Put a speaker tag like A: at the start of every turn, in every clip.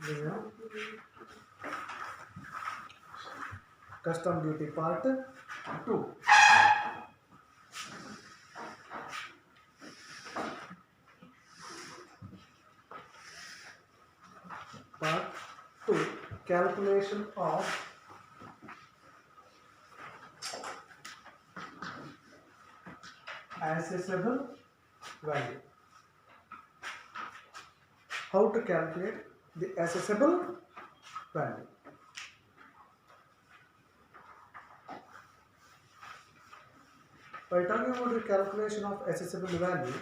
A: New custom duty part 2. Part 2, calculation of accessible value. How to calculate the accessible value. By talking about the calculation of accessible value,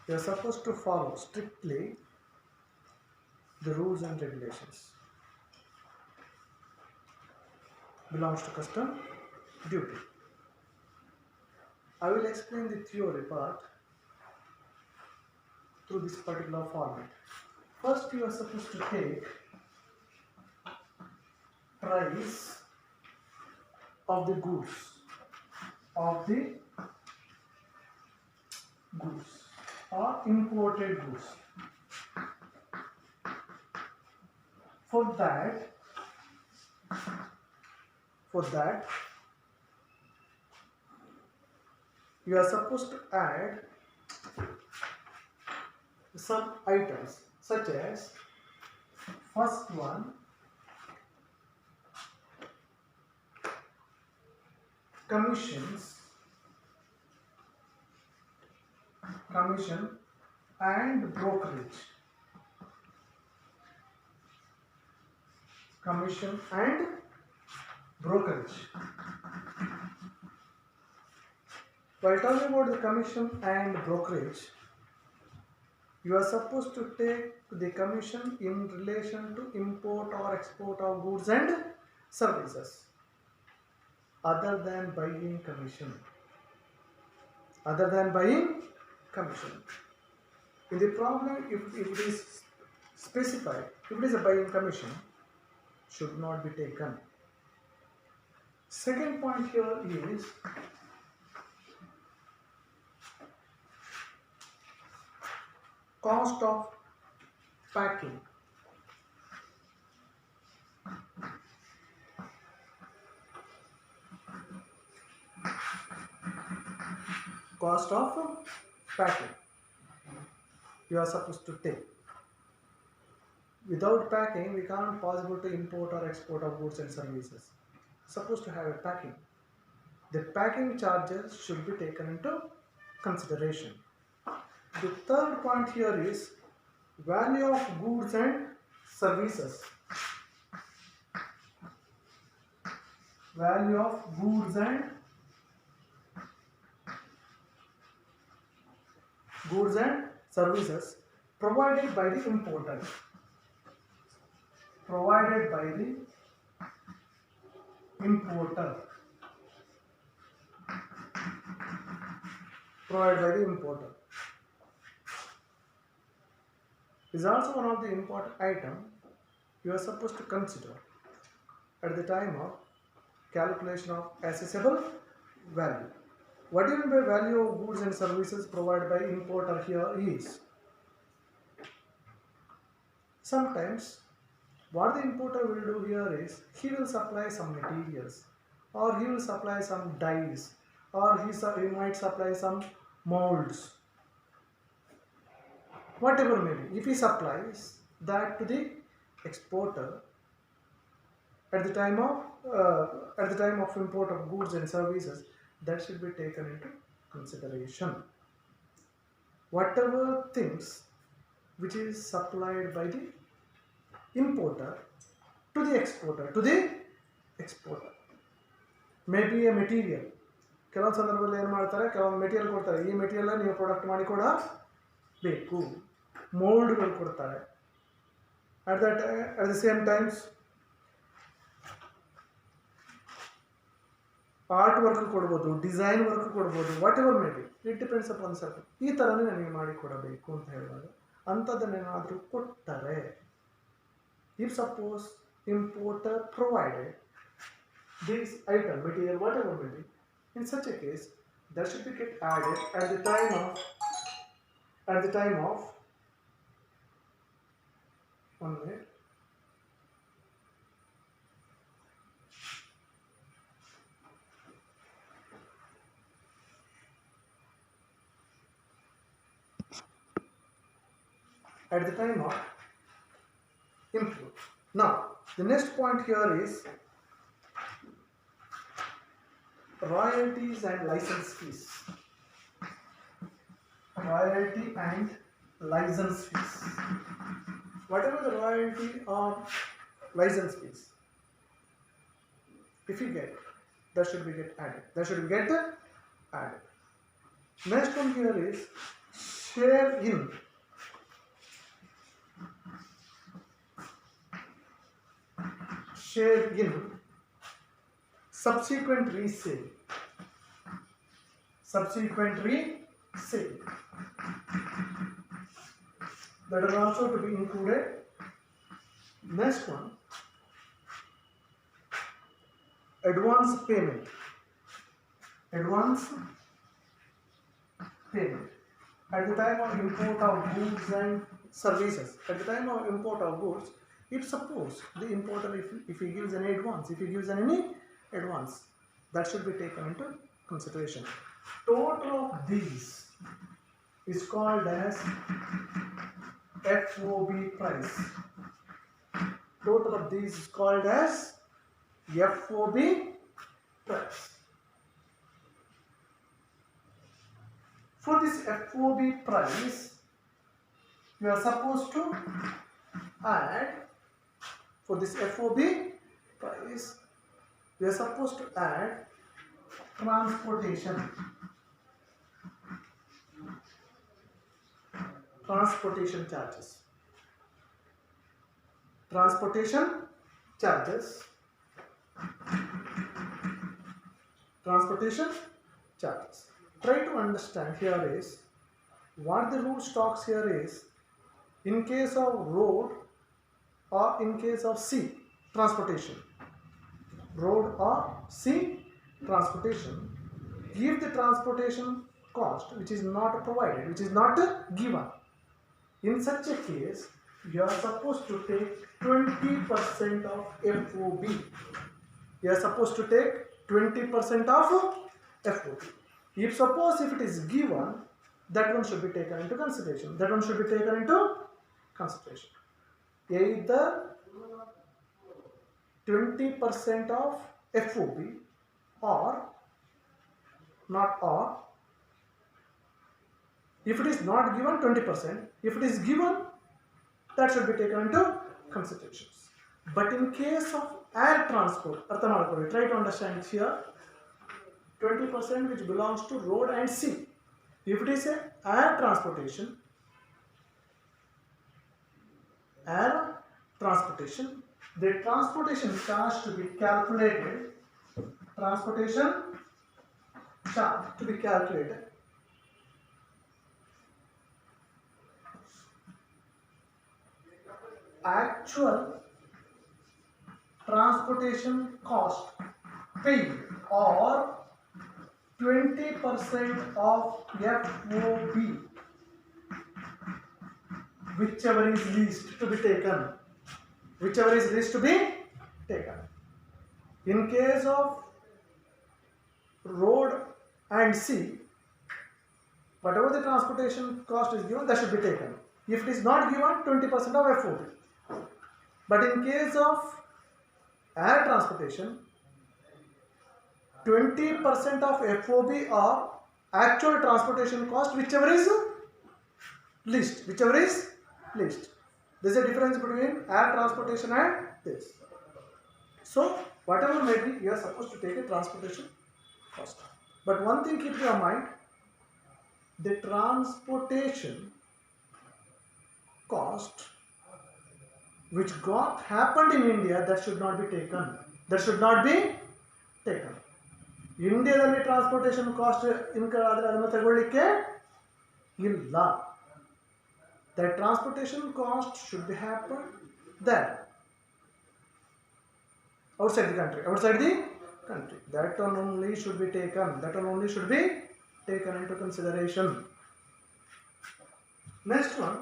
A: you are supposed to follow strictly the rules and regulations. Belongs to custom duty. I will explain the theory part through this particular format. First, you are supposed to take price of the goods or imported goods. For that you are supposed to add some items such as first one, commission and brokerage. Commission and brokerage. While talking about the commission and brokerage, you are supposed to take the commission in relation to import or export of goods and services other than buying commission. In the problem, if it is specified, if it is a buying commission, should not be taken. Second point here is cost of packing. Cost of packing you are supposed to take. Without packing, we can't possible to import or export of goods and services. Supposed to have a packing. The packing charges should be taken into consideration. The third point here is value of goods and services. Value of goods and services provided by the importer. Is also one of the important item you are supposed to consider at the time of calculation of accessible value. What do you mean by value of goods and services provided by importer here is, sometimes what the importer will do here is, he will supply some materials, or he will supply some dyes, or he might supply some molds. Whatever may be, if he supplies that to the exporter at the time of import of goods and services, that should be taken into consideration. Whatever things which is supplied by the importer to the exporter may be a material. ಕೆಲವೊಂದು ಸಂದರ್ಭದಲ್ಲಿ ಏನು ಮಾಡ್ತಾರೆ, ಕೆಲವೊಂದು material ಕೊಡ್ತಾರೆ, ಈ material ನೀವು product ಮಾಡಿ ಕೂಡ ಬೇಕು. ಮೋಲ್ಡ್ಗಳು ಕೊಡ್ತಾರೆ. at the same times art work ಕೊಡ್ಬೋದು, ಡಿಸೈನ್ ವರ್ಕ್ ಕೊಡ್ಬೋದು, what ever may be, it depends upon certain. ಈ ಥರನೇ ನನಗೆ ಮಾಡಿ ಕೊಡಬೇಕು ಅಂತ ಹೇಳುವಾಗ ಅಂಥದ್ದನ್ನೇನಾದರೂ ಕೊಟ್ಟರೆ, if suppose importer provided this item, material, whatever may be, in such a case that should be get added at the time of 1 minute. At the time of import. Now, the next point here is royalties and license fees. Royalty and license fees. Whatever the royalty or license fees, if you get, that should be get added. That should be get added. Next one here is share in. Share in subsequent resale. Subsequent resale. That is also to be included. Next one, advance payment. Advance payment. At the time of import of goods and services, at the time of import of goods, if suppose the importer, if he gives any advance, if he gives any advance, that should be taken into consideration. Total of these is called as FOB price. Total of these is called as FOB price. For this FOB price, you are supposed to add, for this FOB price, we are supposed to add transportation. Transportation charges. Transportation charges. Transportation charges. Try to understand here is what the root stocks here is in case of road or in case of sea transportation. Road or sea transportation, give the transportation cost which is not provided, which is not given. In such a case, you are supposed to take 20% of FOB. You are supposed to take 20% of FOB. If suppose if it is given, that one should be taken into consideration. That one should be taken into consideration. Either 20% of FOB or not or. If it is not given, 20%. If it is given, that should be taken into considerations. But in case of air transport, try to understand it here. 20% which belongs to road and sea. If it is a air transportation, the transportation charge to be calculated. Transportation charge to be calculated. Actual transportation cost paid or 20% of FOB, whichever is least to be taken. Whichever is least to be taken. In case of road and sea, whatever the transportation cost is given, that should be taken. If it is not given, 20% of FOB. But in case of air transportation, 20% of FOB or actual transportation cost, whichever is least. Whichever is least. There is a difference between air transportation and this. So, whatever may be, you are supposed to take a transportation cost. But one thing keep in your mind, the transportation cost which happened in India, that should not be taken. That should not be taken. Indiaದಲ್ಲಿ transportation cost incur ಆದರೆ ಅದನ್ನು ತಗೊಳ್ಳಿಕ್ಕೆ ಇಲ್ಲ. That transportation cost should be happen there, outside the country. Outside the country. That one only should be taken. That one only should be taken into consideration. Next one,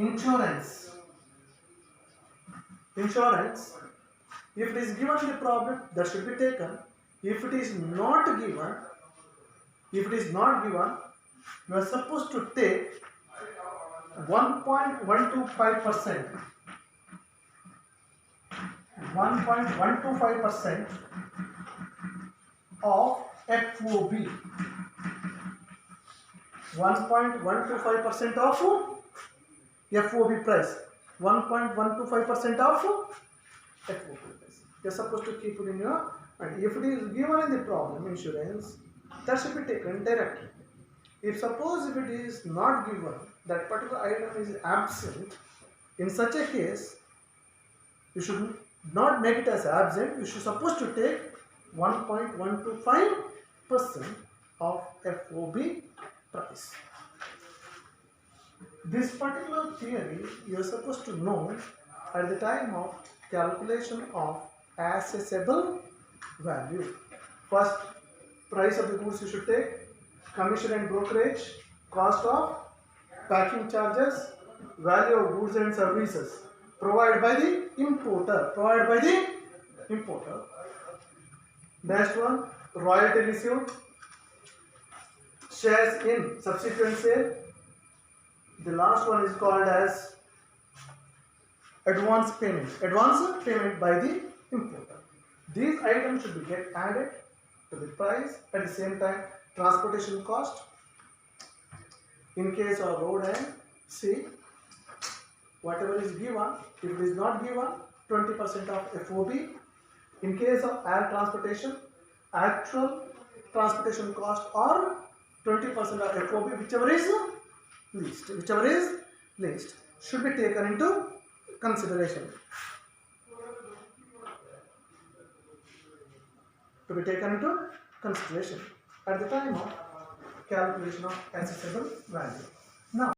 A: insurance. Insurance, if it is given the problem, that should be taken. If it is not given, you are supposed to take 1.125%. 1.125% of FOB. 1.125% of FOB price. 1.125% of FOB price. You are supposed to keep it in your, and if it is given in the problem insurance, that should be taken directly. If suppose if it is not given, that particular item is absent, in such a case, you should not make it as absent. You should supposed to take 1.125% of FOB price. This particular theory you are supposed to know at the time of calculation of accessible value. First, price of the goods you should take, commission and brokerage, cost of packing charges, value of goods and services provided by the importer. Next one, royalty received, shares in subsequent sale. The last one is called as advance payment by the importer. These items should be get added to the price. At the same time, transportation cost in case of road and sea, whatever is given. If it is not given, 20% of FOB. In case of air transportation, actual transportation cost or 20% of FOB, whichever is least, should be taken into consideration. At the time of calculation of accessible value. Now,